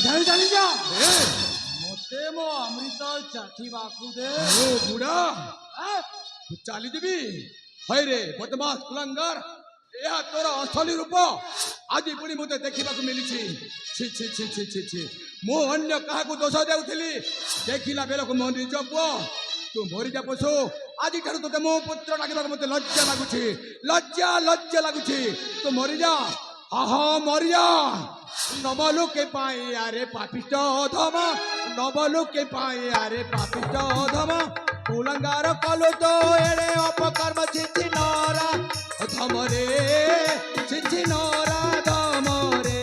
जानी जानी जा मते मो अमृत चाखिबाकू दे ओ बुढ़ा तू चाली देवी हाय रे बदमाश कुलंगार यह तोर असली रूप आज पुणी मते देखा मिली छि छि छि छि छि छि मु अन्य क्या दोष देउथिली देखिला बेलक मो निज पुओ तू मरी जा पशु आज ठार तो मो पुत्र डाक मत लज्जा लगुच लज्जा लज्जा लगुच तू मरी जा हा मरी जा नबलु के पाई आरे पापिष्ट धम नबलु के पाई आरे पापिष्ट धम कुलंगार कलु तो एड़े अपकर्म छिछि नरा धम रे छिछि नरा धम रे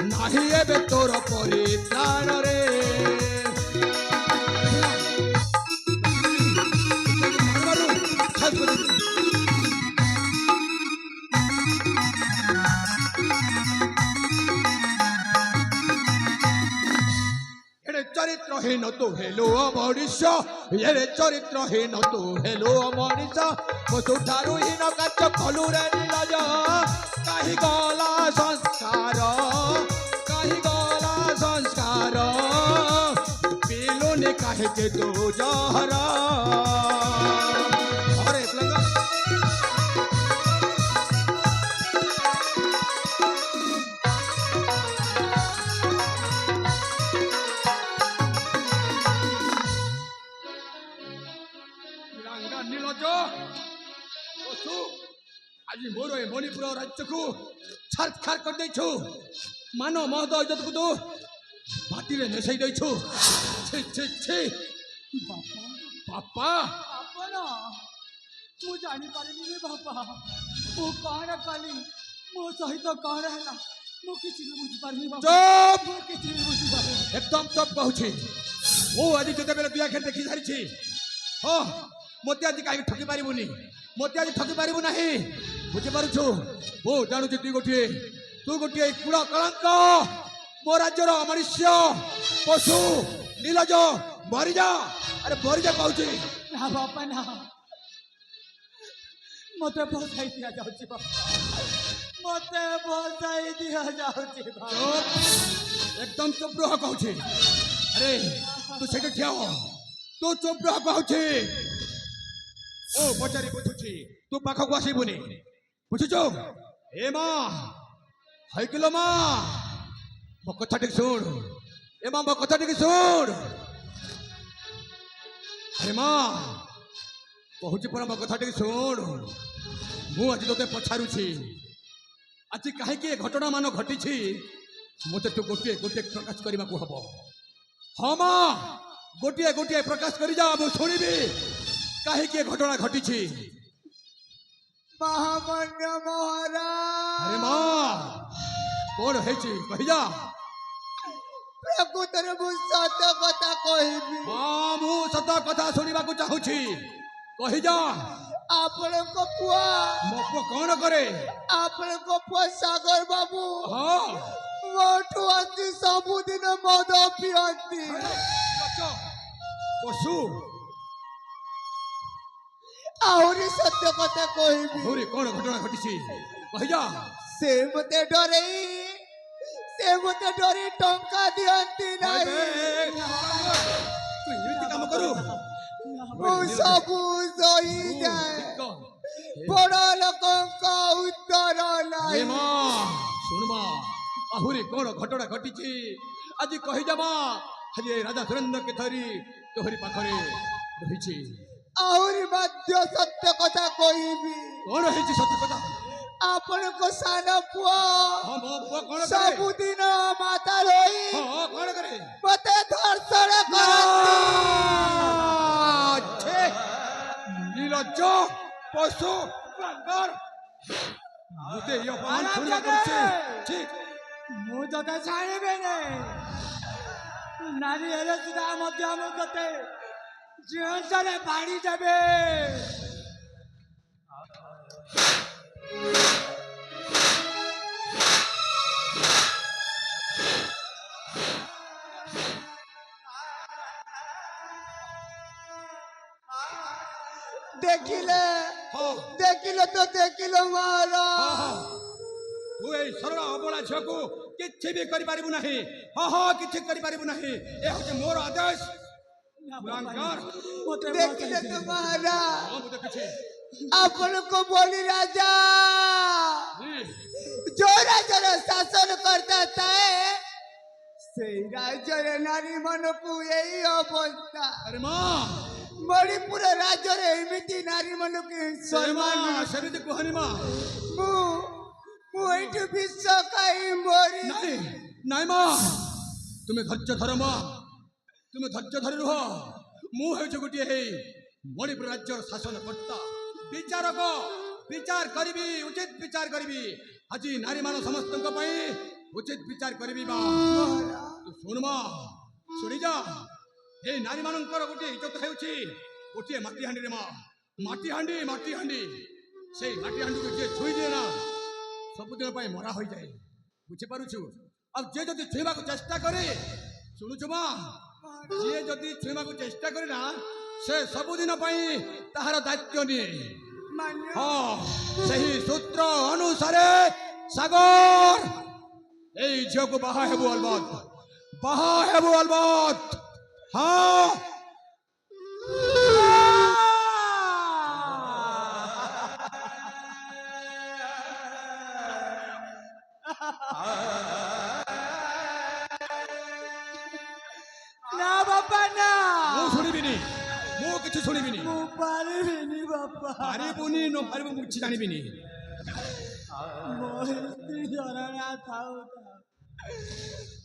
नाही एबे तोर परित्राण रे चरित्रहीन तो हेलो मनीषा ये चरित्रहीन तो हेलो मनीषा पशुठारू हीन कार्य कलु रे नीरज कहीं गला संस्कार कहीं गला संस्कार पीलो ने कहे के तो जहरा अरे आज मोर ए मणिपुर राज्य को छारखार कर देछु मानो महद इज्जत को तो माटी रे नसई देछु छी छी छी बापा अपन मु जानी पारिनी रे बापा ओ काना काली मो सहित कान हैला मु किछि भी बुझ पारनी बापा चुप मु किछि भी बुझ पारनी एकदम चुप कहूछि ओ आज जते बेले दुआ खेल देखि सारी छी हो मोते आज काई ठकी पारिबुनी मोते आज ठकी पारिबु नाही बुझी पारुछु ओ जानू तू गोटे कूड़ा कलंक मो राज्यर मनुष्य पशु नीलज मरीजा अरे मरीजा कहूँ ना बापा ना मते बसाई दिया जाउची बापा मते बसाई दिया जाउची बापा एकदम चुप रह कहूँ अरे तू सेठे ठिया हो तू चुप रह कहूँ ओ पचारि बुझुची तू पाखक आसबुनि बुझुचु ए माँ हाइकिलो माँ मो कथा टिक सुन ए माँ मो कथा टिक सुन अरे माँ कहूँ पर मो कथा टिक सुन मु आज तोते पछारुछि आज कहीं घटना मान घटी मत तू गोटे गोटे प्रकाश करने को हम हाँ माँ गोटे गोटे प्रकाश कर जा मु शुणी कहीं घटना घटी महामान्य महाराज अरे माँ कौन है कही जा प्रकृतर मु सत कथा कहबी माँ मु सत कथा शुणा चाहूँगी कही जा आपण को पुआ मो पुआ कौन करे आपण को पुआ सागर बाबू हाँ मोठू आती सबुदिन मद पियंती पशु आहुरी सत्य कथा कहबी आहुरी कौन घटना घटी कही जा से मते डरे टंका दियंती नहीं तू एमती काम करू मु सबू सही जाए बड़ लोकंका उत्तर नहीं सुन माँ आहुरी कौन घटना घटी आज कही जा माँ आज राजा सुरेंद्र के धरी तोहरी पाखरे रही आहुरी मध्य सत्य कथा कहबी कौन है सत्य कथा आपण को सान पुआ सबुदिन माता रही कौन करे मते धर्षण करते नीलज पशु कुलंगार मुते ये अपमान शुणिया करछे ठीक मु जते छाड़िबे नै नारी हेले सुधा मध्य मु तते जीवनले बाड़ी जाबे देखिले तो देखिलो महाराज तू ए सरल अबला झियो को किछि भी करि पारिबु नाही हा किछि करि पारिबु नाही ए होचे मोर आदेश कुलंगार देखिले तो महाराज हां मुते किछि अपन को बोली राजा जो राजा शासन करता था से राज्य नारी मन को यही अवस्था अरे मां मणिपुर राज्य रे एमिति नारी मन के सम्मान शरीर कोहनी मां मु एठु विश्व काई मोरी नहीं नहीं मां तुम्हें धैर्य धर मां तुम्हें धैर्य धरि रुह मु हेछु गुटिए हे मणिपुर राज्य शासन करता विचारक विचार करिबी उचित विचार करिबी আজি नारी मान समस्त को पई उचित विचार करिबी मां तू सुन मां सुनी जा ए नारी मानकर गुटिए इज्जत हेउची गुटिए माटी हांडी रे मां माटी हांडी से माटी हांडी को जे छुई दे ना सबुदिन पाई मरा हो जाए बुझी पारुछु अब जे जदि छुईबा को चेष्टा करे सुनुछु मां जे जदि छुईबा को चेष्टा करे ना से सबुदिन पाई ताहार दायित्व निए हां सही सूत्र अनुसारे सागर ए झियो को बाहा हेबु अलबत हां ना बापा ना मु सुनिबिनी मु किछु सुनिबिनी मु पारिबिनी बापा पारिबुनी नो पारिबु मु किछि जानिबिनी मोर स्त्री जरणा थाउ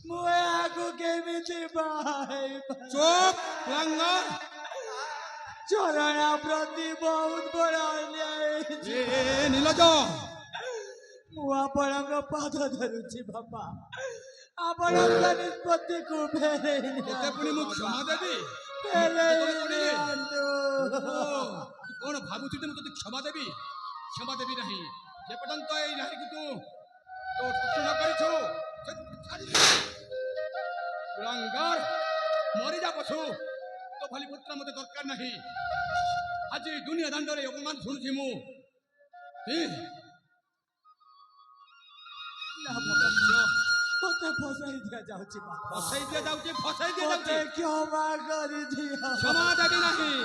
मु आगु केमिति बाई चुप लंगर चरणा प्रति बहुत बड़ा अन्याय ए नीलज मु आपणक पाद धरुछि बापा आपणक निष्पत्ति को फेरे तते पुनी मु क्षमा देबी कौन भाबुची मु तते क्षमा देबी नहीं जे पर्यंत ए नारी की तू तो टुकड़ा करिछु कुलंगार मरी जा पछु तो भली पुत्र मते दरकार नहीं आज दुनिया दांडरे अपमान सुनुछि मु मते फसाई दिया जाउछि बापा फसाई दिया जाउछि क्षमा कर दिया क्षमा देबी नहीं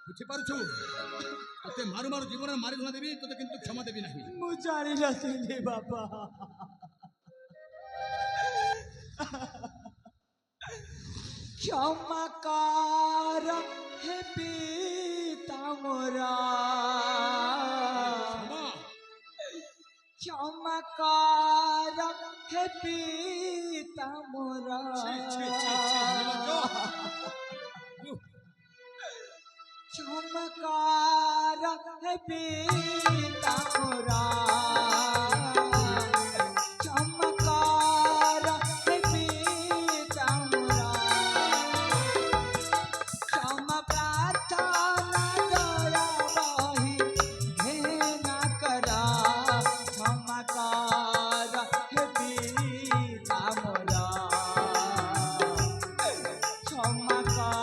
बुझी पारुछु तते मारू जीवन मारी धुना देबी तते किंतु क्षमा देबी नहीं मु जानि नथिली बापा क्षमा कर हे पिता मोरा क्षमा कर हे पिता मोरा चमकार है पिता मोरा चमकार है पिता मोरा क्षम प्रार्थना दया वही घेना करा चमकार है पिता मोरा चमकार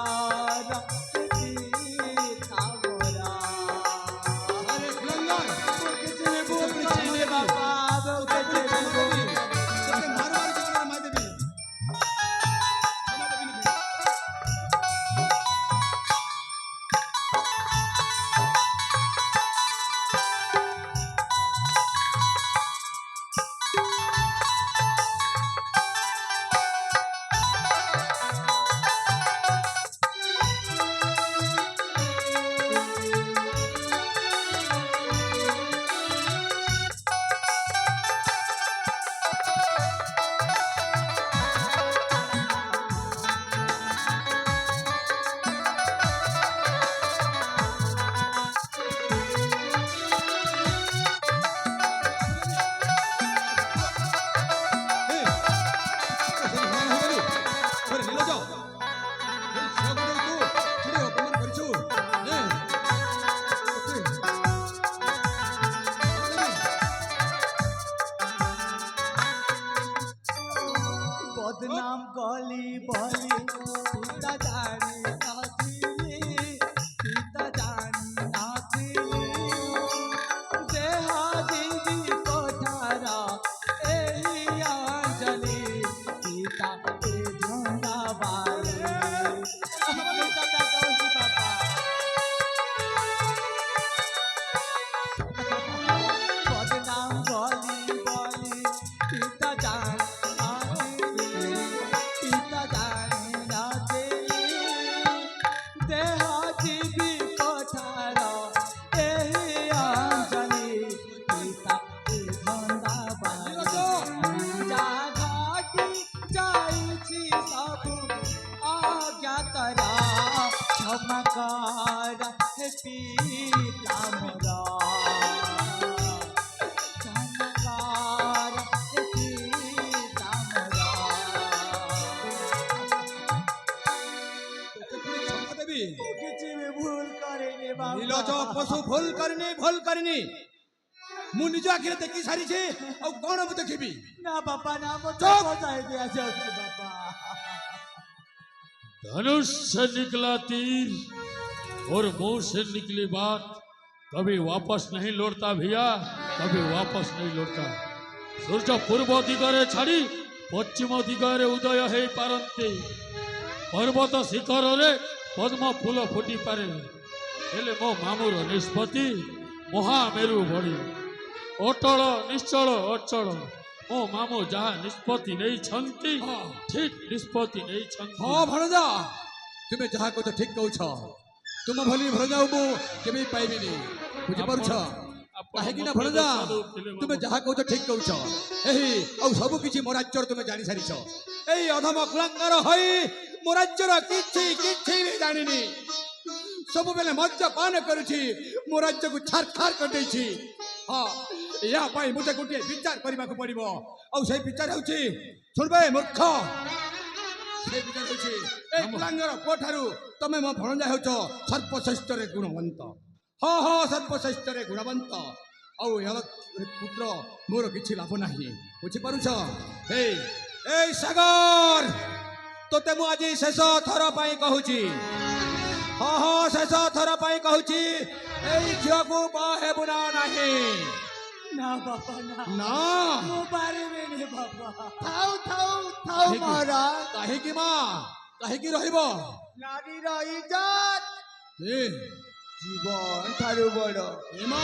ପଶୁ ଭୁଲ କରିନି ମୁଁ ନିଜ ଆଖିରେ ଦେଖି ସାରିଛି ଆଉ କଣ ମୁଁ ଦେଖିବି ना बाबा ना मुझे चुप! बचाई दिया जाती बाबा धनुष से निकला तीर और मुंह से निकली बात कभी वापस नहीं लौटता भैया, कभी वापस नहीं लौटता। सूर्य पूर्व दिगरे छाड़ी पश्चिम दिगरे उदय हो पारते, पर्वत शिखर रे पद्म फूल फुटी पारे, हेले मो मामूर निष्पत्ति महामेरु बड़ी अटल निश्चल अचल। मो मामू जहाँ निष्पत्ति नहीं छंती ठीक निष्पत्ति नहीं छंती। ହଁ ଭଣଜା ତୁମେ ଯାହା କହୁଛ ଠିକ କହୁଛ ତୁମ ଭଳି ଭଣଜା ମୁଁ କେବେ ପାଇବିନି ବୁଝିପାରୁଛ କାହିଁକି ନା ଭଣଜା ତୁମେ ଯାହା କହୁଛ ଠିକ କହୁଛ ଏହି ଆଉ ସବୁ କିଛି ମୋ ରାଜ୍ୟର ତୁମେ ଜାଣି ସାରିଛ ଏଇ ଅଧମ କୁଳାଙ୍ଗାର ହୋଇ ମୋ ରାଜ୍ୟର କିଛି କିଛି ବି ଜାଣିନି ସବୁବେଳେ ମଦ୍ୟପାନ କରୁଛି ମୋ ରାଜ୍ୟକୁ ଛାରଖାର କରିଦେଇଛି ହଁ ଏହା ପାଇଁ ମୋତେ ଗୋଟିଏ ବିଚାର କରିବାକୁ ପଡ଼ିବ ଆଉ ସେଇ ବିଚାର ହେଉଛି ଶୁଣବେ ମୂର୍ଖ ସେଇ ବିଚାର ହେଉଛି ଏଇ କୁଳାଙ୍ଗର ପୁଅଠାରୁ ତମେ ମୋ ଭଣଜା ହେଉଛ ସର୍ବଶ୍ରେଷ୍ଠରେ ଗୁଣବନ୍ତ ହଁ ହଁ ସର୍ବଶ୍ରେଷ୍ଠରେ ଗୁଣବନ୍ତ ଆଉ ଏହାର ପୁତ୍ର ମୋର କିଛି ଲାଭ ନାହିଁ ବୁଝିପାରୁଛ ଏଇ ସାଗର ତୋତେ ମୁଁ ଆଜି ଶେଷ ଥର ପାଇଁ କହୁଛି ହଁ ହଁ ଶେଷ ଥର ପାଇଁ କହୁଛି ଏଇ ଝିଅକୁ ବାହା ହେବୁ ନା ନାହିଁ ना बाबा ना ନା वो बारे में नहीं बाबा ଥାଉ ଥାଉ ଥାଉ ମହାରାଜ କାହିଁକି ମା କାହିଁକି ରହିବ ନାରୀର ଇଜ୍ଜତ ଏ ଜୀବନ ଠାରୁ ବଡ଼ ଏ ମା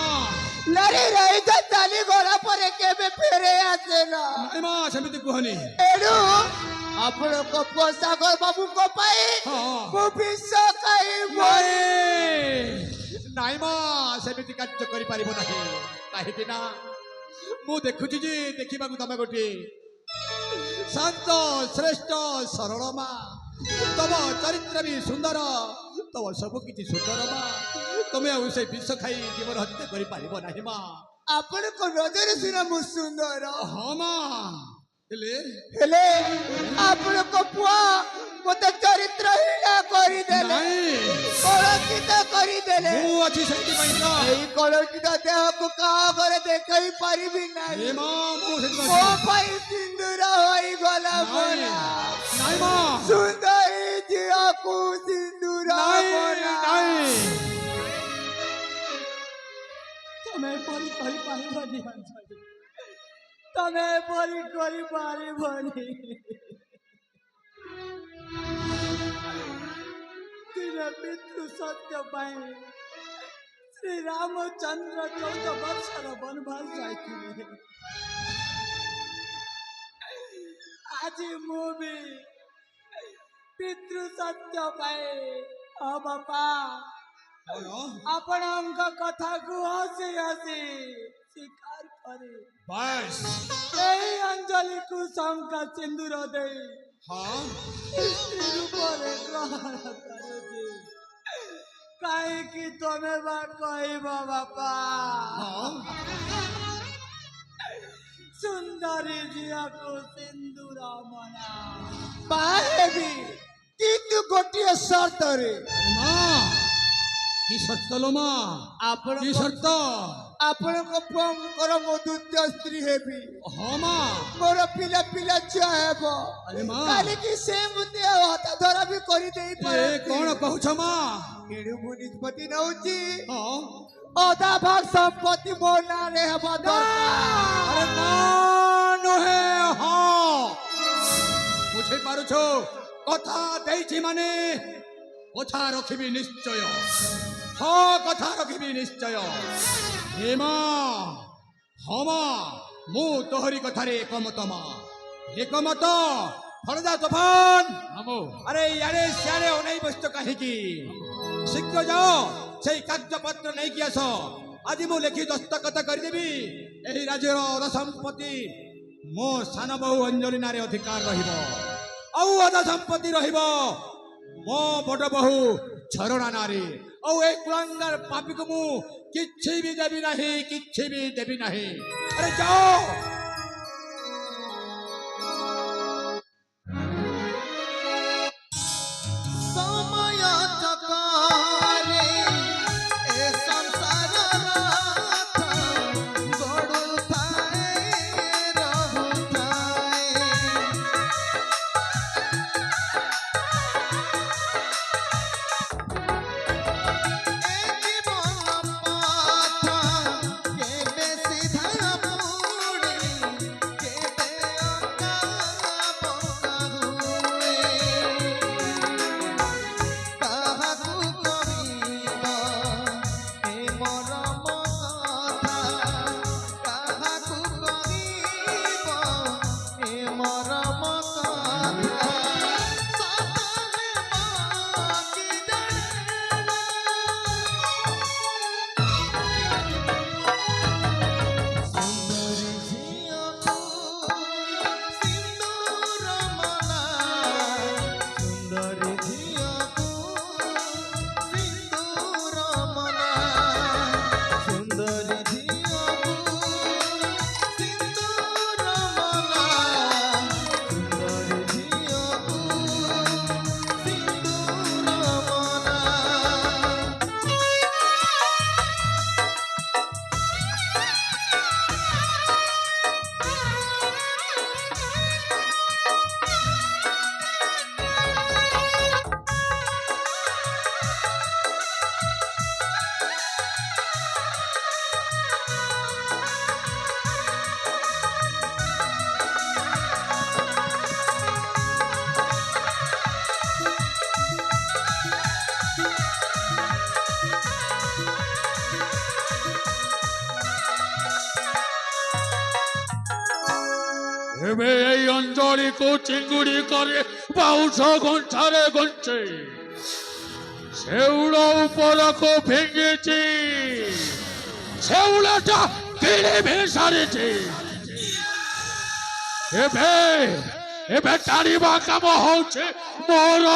ନାରୀର ଇଜ୍ଜତ ଚାଲିଗଲା ପରେ କେବେ ଫେରେ ଆସେ ନା ନାଇଁ ମା ସେମିତି କୁହନି ଏଣୁ ଆପଣଙ୍କ ପୁଅ ସାଗର ବାବୁଙ୍କ ପାଇଁ ହଁ ମୁଁ ବିଷ ଖାଇବି ନାଇଁ ମା ସେମିତି କାର୍ଯ୍ୟ କରିପାରିବ ନାହିଁ କାହିଁକି ନା ମୁଁ ଦେଖୁଛି ଯେ ଦେଖିବାକୁ ତମେ ଗୋଟିଏ ଶାନ୍ତ ଶ୍ରେଷ୍ଠ ସରଳ ମା ତମ ଚରିତ୍ର ବି ସୁନ୍ଦର ତମ ସବୁ କିଛି ସୁନ୍ଦର ମା ତମେ ଆଉ ସେ ବିଷ ଖାଇ ଜୀବନ ହତ୍ୟା କରିପାରିବ ନାହିଁ ମା ଆପଣଙ୍କ ନଜରରେ ସିନା ମୁଁ ସୁନ୍ଦର ହଁ ମା ହେଲେ ହେଲେ ଆପଣଙ୍କ ପୁଅ ମତେ ଚରିତ୍ରହୀନ କରିଦେଲେ ନାଇଁ କଳଙ୍କିତ କରିଦେଲେ ମୁଁ ଅଛି ସେଥିପାଇଁ ତ ଏଇ କଳଙ୍କିତ ଦେହକୁ କାହା ଘରେ ଦେଖାଇ ପାରିବି ନାହିଁ ଏ ମା ମୁଁ ମୋ ସେଥିପାଇଁ ପାଇଁ ସିନ୍ଦୁର ହୋଇଗଲା ନାଇଁ ବନା ନାଇଁ ମା ସୁନ୍ଦରୀ ଝିଅକୁ ସିନ୍ଦୁର ନାଇଁ ବନା ନାଇଁ तमें परी करी पारिबनी अंजलि तमें परी करी पारिबनी तेरे पितृ सत्य पाए श्री रामचंद्र 14 वर्षर वनवास जाइथिले आज मु भी पितृ सत्य पाए ओ बापा ଆପଣଙ୍କ କଥାକୁ ହସି ହସି ସ୍ୱୀକାର କରି बस ଏହି ଅଞ୍ଜଳିକୁ ଶଙ୍ଖା ସିନ୍ଦୁର ଦେଇ हाँ ସ୍ତ୍ରୀ ରୂପରେ ଗ୍ରହଣ କରୁଛି କାହିଁକି ତମେ ବା କହିବ ବାପା हाँ ସୁନ୍ଦରୀ ଝିଅକୁ ସିନ୍ଦୁର ମନା ପାହେବି କିନ୍ତୁ ଗୋଟିଏ ସର୍ତ୍ତରେ अरे माँ की शर्त लो माँ की शर्त ଆପଣଙ୍କ ପୁଅଙ୍କର ମୋ ଦ୍ୱିତୀୟ ସ୍ତ୍ରୀ ହେବି हाँ माँ ମୋର ପିଲା ପିଲା ଛୁଆ ହେବ अरे माँ କାଲିକି ସେ ମୋତେ ହାତ ଧରା ବି କରିଦେଇ ये ପାରେ कौन कहूछ माँ ଏଣୁ ମୁଁ ନିଷ୍ପତ୍ତି ନେଉଛି हाँ ଅଧା ଭାଗ ସମ୍ପତ୍ତି ମୋ ନାଁରେ ହେବା ଦରକାର अरे ना नुहे हाँ मुझे पारुछो कथा देइछि माने कथा रखिबी निश्चय हाँ कथा रखिबी निश्चय हे माँ हाँ माँ मु तोहरी कथारे एकमत माँ एकमत फलदा तोफान मामू अरे यारे सियारे अनाई बसत काहीकि शीघ्र जाओ से कागजपत्र नहीं कि आस आज मु लेखि दस्तखत करदेवी एही राज्यर अध संपत्ति मो सान बहु अंजलि नारे अधिकार रहिबो औ अध संपत्ति रहिबो मो बड़ बहु झरणा नारी औ ए कुलांगार पापी को मु किछि भी देबी नहीं किछि भी देबी नहीं अरे जाओ ସମୟ ଚକରେ ଏ ସଂସାର এই অঞ্জলিକୁ ଚିଙ୍ଗୁଡ଼ି করে ବାଉଁଶ ଗଣ୍ଠାରେ ଗଞ୍ଚେ ଶେଉଳ ଉପରକୁ ଫିଙ୍ଗିଛି ଶେଉଳଟା କିଣିବି ସାରିଛି ଏବେ ଏବେ ଟାଣିବା କାମ ହଉଛି ମୋର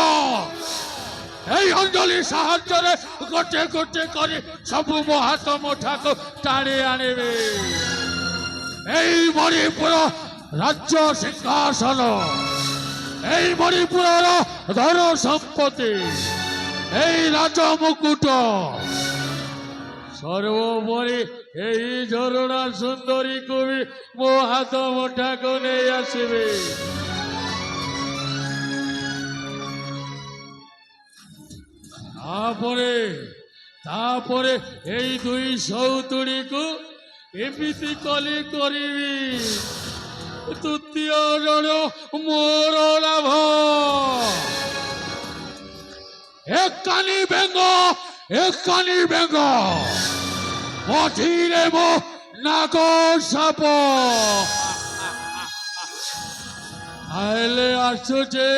এই অঞ্জলি সাহায্যে গোটে গোটে করে সবু ମୋ ହାତ ମୁଠାକୁ টাଣି আনিবে এই মণিপুর রাজ্য সিংহাসন এই মণিপুরর ধন সম্পত্তি এই রাজ মুকুট সর্বোপরি এই ঝরଣା সুন্দরীକୁ ବି ମୋ ହାତ ମୁଠାକୁ ନେଇ ଆସିବେ ତାପରେ ଏଇ ଦୁଇ ସଉତୁଣୀକୁ ଏମିତି କଲି କରିବି ତୃତୀୟ ଜଣ ମୋର ଲାଭ ଏକାନି ବେଙ୍ଗ ମଝିରେ ମୋ ନାଗ ସାପ ଆଇଲେ ଆସୁଛେ